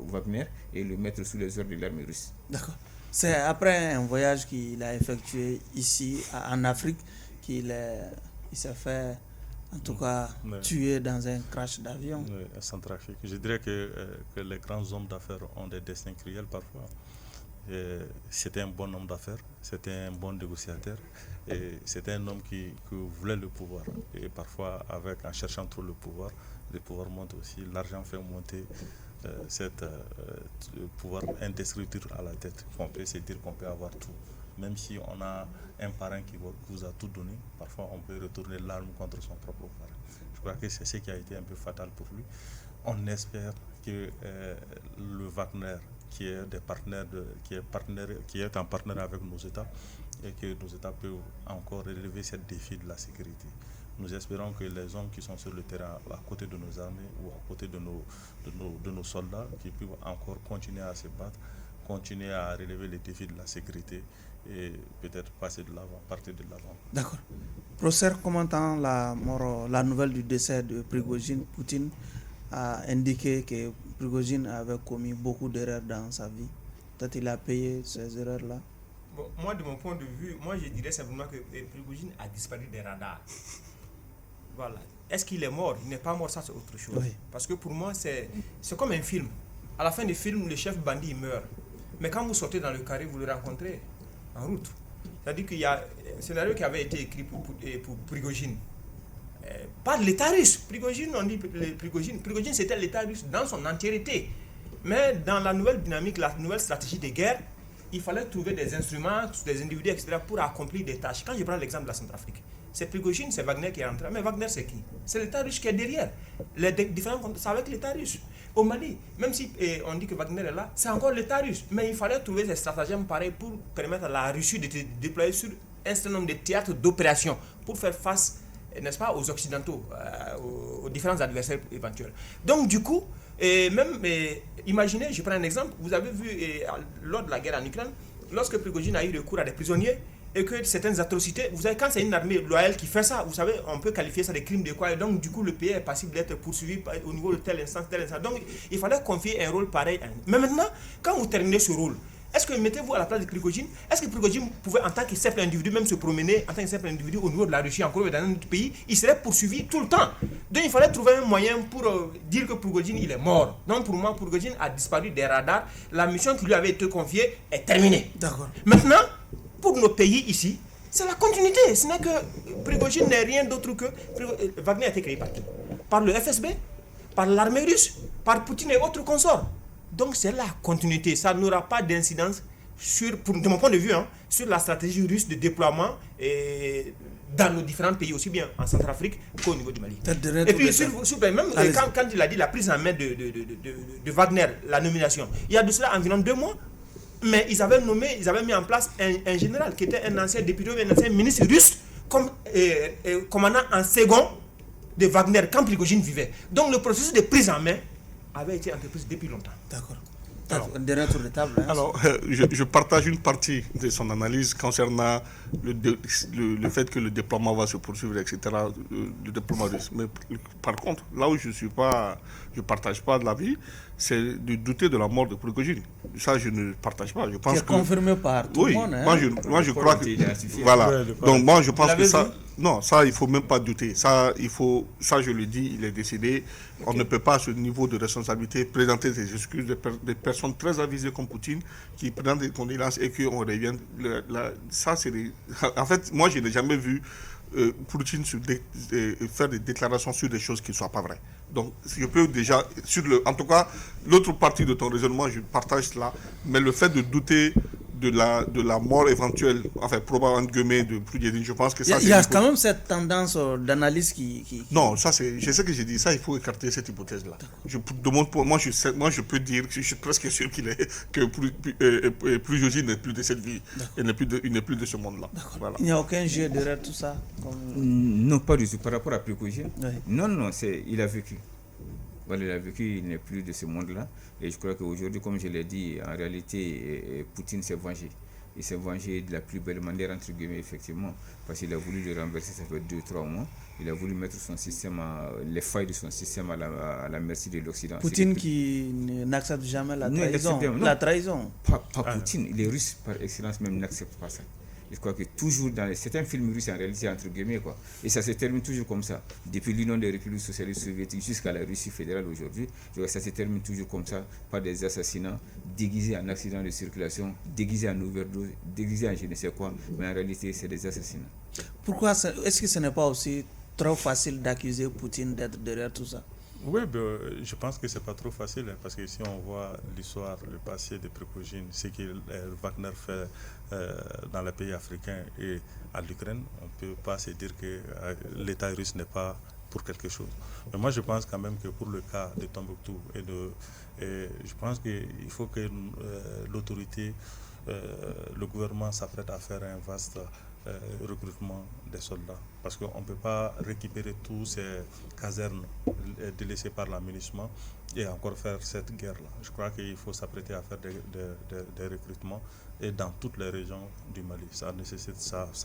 Wagner et le mettre sous les ordres de l'armée russe. D'accord. C'est après un voyage qu'il a effectué ici, en Afrique, il s'est fait, en tout cas, tuer dans un crash d'avion. Oui, Centrafrique. Je dirais que les grands hommes d'affaires ont des destins cruels parfois. C'était un bon homme d'affaires, c'était un bon négociateur, et c'était un homme qui voulait le pouvoir. Et parfois, en cherchant trop le pouvoir monte aussi. L'argent fait monter pouvoir indestructible à la tête. On peut se dire qu'on peut avoir tout. Même si on a un parent qui vous a tout donné, parfois on peut retourner l'arme contre son propre parent. Je crois que c'est ce qui a été un peu fatal pour lui. On espère que le Wagner, qui est un partenaire avec nos États, et que nos États peuvent encore relever ce défi de la sécurité. Nous espérons que les hommes qui sont sur le terrain à côté de nos armées ou à côté de nos soldats, qui peuvent encore continuer à se battre, continuer à relever les défis de la sécurité et peut-être partir de l'avant. D'accord. Professeur, commentant la nouvelle du décès de Prigojine, Poutine a indiqué que Prigojine avait commis beaucoup d'erreurs dans sa vie. Peut-être il a payé ces erreurs-là. Bon, moi, de mon point de vue, je dirais simplement que Prigojine a disparu des radars. Voilà. Est-ce qu'il est mort? Il n'est pas mort, ça c'est autre chose. Oui. Parce que pour moi, c'est comme un film. À la fin du film, le chef bandit il meurt. Mais quand vous sortez dans le carré, vous le rencontrez en route. C'est-à-dire qu'il y a un scénario qui avait été écrit pour Prigojine. Par l'État russe. Prigojine, on dit Prigojine. Prigojine, c'était l'État russe dans son entièreté. Mais dans la nouvelle dynamique, la nouvelle stratégie de guerre, il fallait trouver des instruments, des individus, etc. pour accomplir des tâches. Quand je prends l'exemple de la Centrafrique, c'est Prigojine, c'est Wagner qui est rentré. Mais Wagner, c'est qui? C'est l'État russe qui est derrière. Les différents contacts, c'est avec l'État russe. Au Mali, même si on dit que Wagner est là, c'est encore l'État russe. Mais il fallait trouver des stratagèmes pareils pour permettre à la Russie de se déployer sur un certain nombre de théâtres d'opération pour faire face, n'est-ce pas, aux Occidentaux, aux différents adversaires éventuels. Donc, du coup, imaginez, je prends un exemple, vous avez vu lors de la guerre en Ukraine, lorsque Prigojine a eu recours à des prisonniers, et que certaines atrocités, vous savez, quand c'est une armée loyale qui fait ça, vous savez, on peut qualifier ça de crimes de quoi, et donc du coup le pays est passible d'être poursuivi au niveau de telle instance. Donc il fallait confier un rôle pareil. Mais maintenant, quand vous terminez ce rôle, est-ce que mettez-vous à la place de Prigojine? Est-ce que Prigojine pouvait en tant que simple individu même se promener en tant que simple individu au niveau de la Russie, encore dans un autre pays? Il serait poursuivi tout le temps. Donc il fallait trouver un moyen pour dire que Prigojine il est mort. Donc pour moi, Prigojine a disparu des radars. La mission qui lui avait été confiée est terminée. D'accord. Maintenant, pour nos pays ici, c'est la continuité. Ce n'est que Prigojine n'est rien d'autre que... Wagner a été créé par qui? Par le FSB, par l'armée russe, par Poutine et autres consorts. Donc c'est la continuité. Ça n'aura pas d'incidence de mon point de vue, sur la stratégie russe de déploiement dans nos différents pays, aussi bien en Centrafrique qu'au niveau du Mali. Et puis, même quand il a dit la prise en main de Wagner, la nomination, il y a de cela environ 2 mois, mais ils avaient mis en place un général qui était un ancien député, un ancien ministre russe, comme commandant en second de Wagner quand Prigojine vivait. Donc le processus de prise en main avait été entrepris depuis longtemps. D'accord. Dernier tour de table. Alors, je partage une partie de son analyse concernant le fait que le déploiement va se poursuivre, etc. Le déploiement russe. Mais par contre, là où je partage pas de l'avis, c'est de douter de la mort de Prigojine. Ça, je ne partage pas. Je pense c'est confirmé par tout le monde. Moi, je crois que... Voilà. Donc, moi, je pense que ça... Non, ça, il ne faut même pas douter. Ça, je le dis, il est décédé. Okay. On ne peut pas, à ce niveau de responsabilité, présenter des excuses des personnes très avisées comme Poutine qui présentent des condoléances et qu'on revient. Ça, c'est En fait, moi, je n'ai jamais vu Poutine faire des déclarations sur des choses qui ne soient pas vraies. Donc, je peux déjà... En tout cas, l'autre partie de ton raisonnement, je partage cela. Mais le fait de douter de la mort éventuelle, enfin probablement de Prigojine, je pense que ça... Il y a quand même cette tendance d'analyse qui... Non, ça c'est ce que j'ai dit, ça il faut écarter cette hypothèse-là. Moi je peux dire, je suis presque sûr que Prigojine n'est plus de cette vie, il n'est plus de ce monde-là. Voilà. Il n'y a aucun jeu derrière tout ça Non, pas du tout. Par rapport à Prigojine, oui. Non, il a vécu. Voilà, il a vécu, il n'est plus de ce monde-là. Et je crois qu'aujourd'hui, comme je l'ai dit, en réalité, Poutine s'est vengé. Il s'est vengé de la plus belle manière, entre guillemets, effectivement, parce qu'il a voulu le renverser, ça fait 2-3 mois. Il a voulu mettre son système, les failles de son système à la merci de l'Occident. Poutine qui n'accepte jamais la trahison. La trahison. Pas Poutine, les Russes par excellence même n'acceptent pas ça. Je crois que toujours c'est un film russe en réalité, entre guillemets, quoi. Et ça se termine toujours comme ça. Depuis l'Union des républiques socialistes soviétiques jusqu'à la Russie fédérale aujourd'hui, ça se termine toujours comme ça, par des assassinats déguisés en accidents de circulation, déguisés en overdose, déguisés en je ne sais quoi, mais en réalité c'est des assassinats. Pourquoi est-ce que ce n'est pas aussi trop facile d'accuser Poutine d'être derrière tout ça? Oui, je pense que ce n'est pas trop facile, hein, parce que si on voit l'histoire, le passé de Prigojine, ce que Wagner fait dans les pays africains et à l'Ukraine, on ne peut pas se dire que l'État russe n'est pas pour quelque chose. Mais moi, je pense quand même que pour le cas de Tombouctou, je pense qu'il faut que l'autorité, le gouvernement s'apprête à faire un vaste recrutement des soldats, parce qu'on ne peut pas récupérer tous ces casernes délaissées par l'aménagement et encore faire cette guerre-là. Je crois qu'il faut s'apprêter à faire des recrutements et dans toutes les régions du Mali. Ça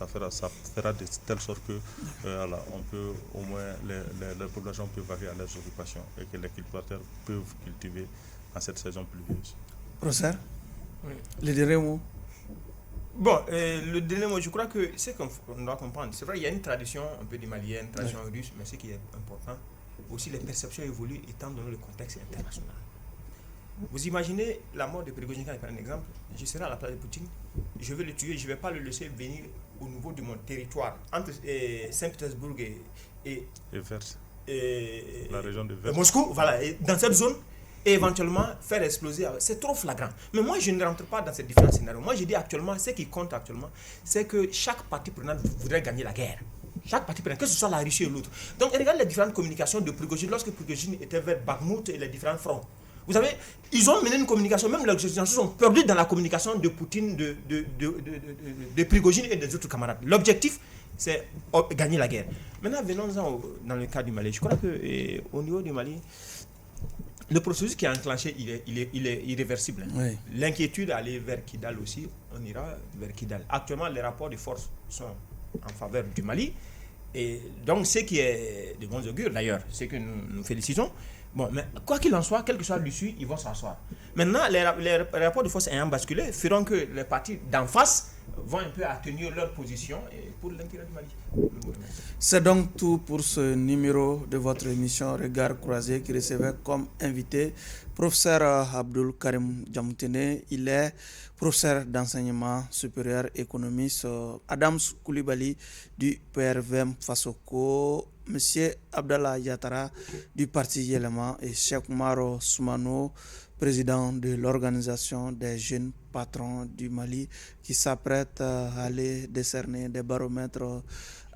fera de telle sorte que on peut au moins les populations peuvent vaquer à leurs occupations et que les cultivateurs peuvent cultiver en cette saison pluvieuse. Professeur, le dernier mot. Bon, le dernier mot, je crois que c'est qu'on doit comprendre. C'est vrai, il y a une tradition un peu du Mali, une tradition russe, mais ce qui est important, aussi les perceptions évoluent étant donné le contexte international. Vous imaginez la mort de Prigojine, quand je prends un exemple, je serai à la place de Poutine, je vais le tuer, je ne vais pas le laisser venir au niveau de mon territoire, entre Saint-Pétersbourg et la région de Vers. Moscou, voilà, dans cette zone, et éventuellement faire exploser. C'est trop flagrant. Mais moi, je ne rentre pas dans ces différents scénarios. Moi, je dis actuellement, ce qui compte actuellement, c'est que chaque partie prenante voudrait gagner la guerre. Chaque partie prenante, que ce soit la Russie ou l'autre. Donc, regarde les différentes communications de Prigojine lorsque Prigojine était vers Bakhmout et les différents fronts. Vous savez, ils ont mené une communication, même les Occidentaux sont perdus dans la communication de Poutine, de Prigojine et des autres camarades. L'objectif, c'est gagner la guerre. Maintenant, venons-en dans le cas du Mali. Je crois qu'au niveau du Mali, le processus qui est enclenché, il est irréversible. Oui. L'inquiétude d'aller vers Kidal aussi, on ira vers Kidal. Actuellement, les rapports de force sont en faveur du Mali. Et donc, ce qui est de bons augures, d'ailleurs, c'est que nous félicitons. Bon, mais quoi qu'il en soit, quel que soit l'issue, ils vont s'asseoir. Maintenant, les rapports de force ayant basculé feront que les partis d'en face vont un peu atténuer leur position pour l'intérêt du Mali. C'est donc tout pour ce numéro de votre émission Regard croisé qui recevait comme invité professeur Abdul Karim Djamoutene. Il est professeur d'enseignement supérieur économiste. Adams Koulibaly du PRVM Fasoko, Monsieur Abdallah Yatara du parti Yélema et Cheikh Maro Soumano, président de l'organisation des jeunes patrons du Mali, qui s'apprête à aller décerner des baromètres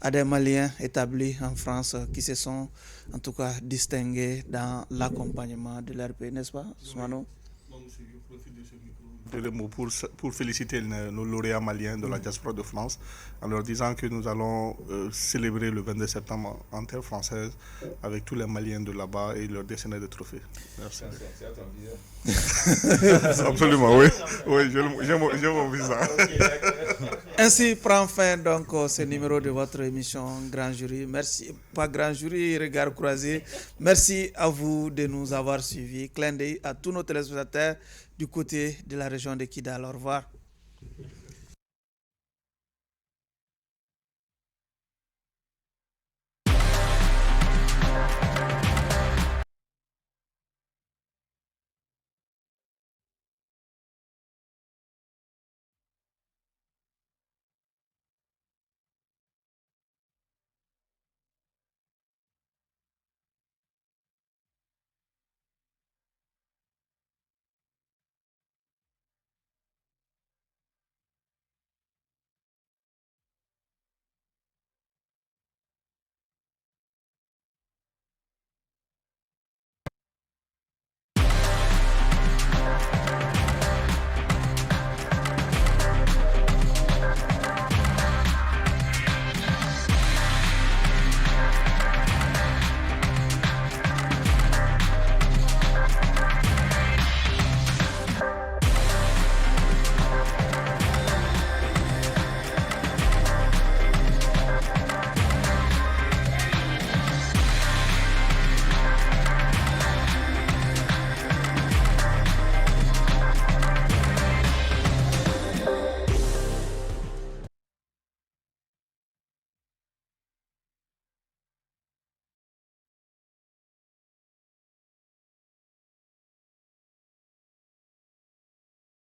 à des Maliens établis en France qui se sont en tout cas distingués dans l'accompagnement de leur pays, n'est-ce pas, Soumano? Pour féliciter nos lauréats maliens de la diaspora de France en leur disant que nous allons célébrer le 22 septembre en terre française avec tous les Maliens de là-bas et leur décerner des trophées. Merci. Absolument, oui. Oui, j'ai mon visa. Ainsi prend fin donc ce numéro de votre émission Grand Jury. Merci, pas Grand Jury, Regard croisé. Merci à vous de nous avoir suivis. Clin d'œil à tous nos téléspectateurs du côté de la région de Kidal. Au revoir.